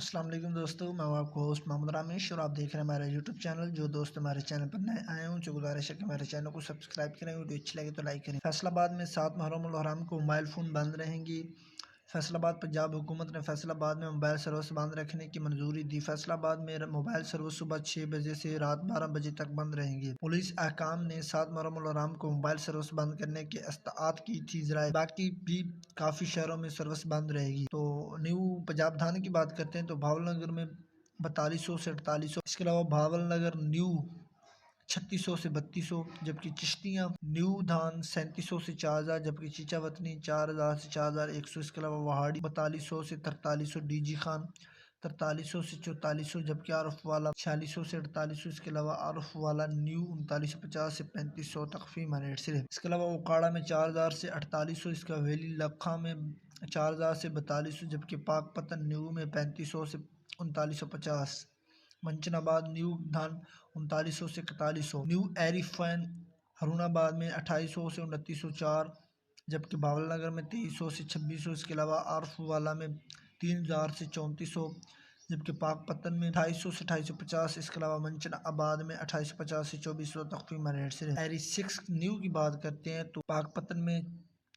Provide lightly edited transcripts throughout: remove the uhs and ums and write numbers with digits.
السلام علیکم دوستو، میں ہوں آپ کو ہوسٹ محمد رامیش اور آپ دیکھ رہے ہیں ہمارا یوٹیوب چینل۔ جو دوست ہمارے چینل پر نئے آئے ہوں جو گزارش ہے کہ ہمارے چینل کو سبسکرائب کریں، ویڈیو اچھی لگے تو لائک کریں۔ فیصل آباد میں 7 محرم الحرام کو موبائل فون بند رہیں گی۔ فیصل آباد پنجاب حکومت نے فیصل آباد میں موبائل سروس بند رکھنے کی منظوری دی۔ فیصل آباد میں موبائل سروس صبح 6 بجے سے رات 12 بجے تک بند رہیں گی۔ پولیس حکام نے 7 محرم الحرام کو موبائل سروس بند کرنے کی استطاعت کی تھی ذرائع، باقی بھی کافی شہروں میں سروس بند رہے گی۔ تو نیو پنجاب تھانے کی بات کرتے ہیں تو بھاول نگر میں 4200 سے 4800، اس کے علاوہ بھاول نگر نیو 3600 سے 3200، جبکہ چشتیاں نیو دھان 3700 سے 4000، جبکہ چیچا وطنی 4000 سے 4100، اس کے علاوہ وہاڑی 4200 سے 4300، ڈی جی خان 4300 سے 4400، جبکہ عارف والا 4600 سے 4800، اس کے علاوہ عارف والا نیو 3950 سے 3500 تخفیف ریٹ سے۔ اس کے علاوہ اوکاڑا میں 4000 سے 4800، اس کا ویلی لکھا میں 4000 سے 4200، جبکہ پاک پتن نیو میں 3500 سے 3950، منچن آباد نیو دھان 3900 سے 4100، نیو ایری فین ہرون آباد میں 2800 سے 2904، جبکہ بھاول نگر میں 2300 سے 2600، اس کے علاوہ عارف والا میں 3000 سے 3400، جبکہ پاک پتن میں 2800 سے 2850، اس کے علاوہ منچن آباد میں 2850 سے 2400 تخفیف ریٹ سے۔ ایری 6 نیو کی بات کرتے ہیں تو پاک پتن میں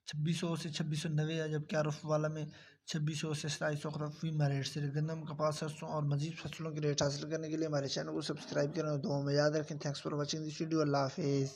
2600 سے 2690 ہے، جبکہ عارف والا میں 2600 سے 2700 تخفیف ریٹ سے۔ گندم، کپاس، سرسوں اور مزید فصلوں کے ریٹ حاصل کرنے کے لیے ہمارے چینل کو سبسکرائب کریں اور دعاؤں میں یاد رکھیں۔ Thanks for watching this video. اللہ حافظ۔